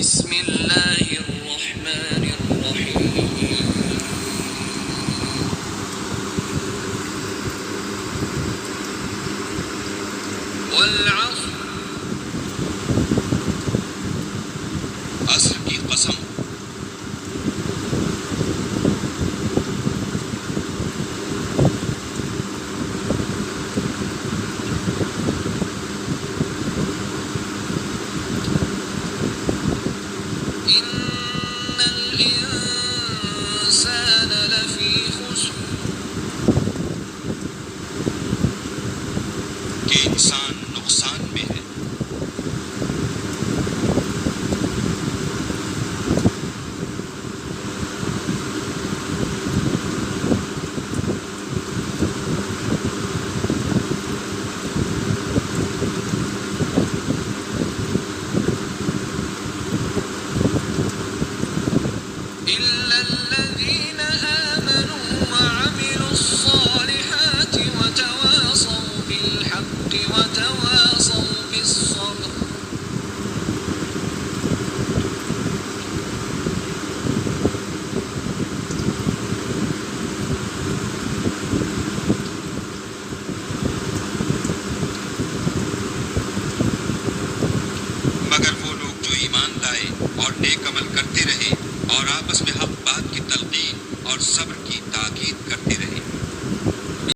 بسم اللہ الرحمن الرحیم والعصر عصر کی قسم ان الانسان لفی خسر کہ انسان نقصان میں ہے إلا الذين آمنوا وعملوا الصالحات وتواصوا بالحق وتواصوا بالصبر مگر وہ لوگ جو ایمان لائے اور نیک عمل کرتے رہے اور آپس میں حق بات کی تلقین اور صبر کی تاکید کرتے رہے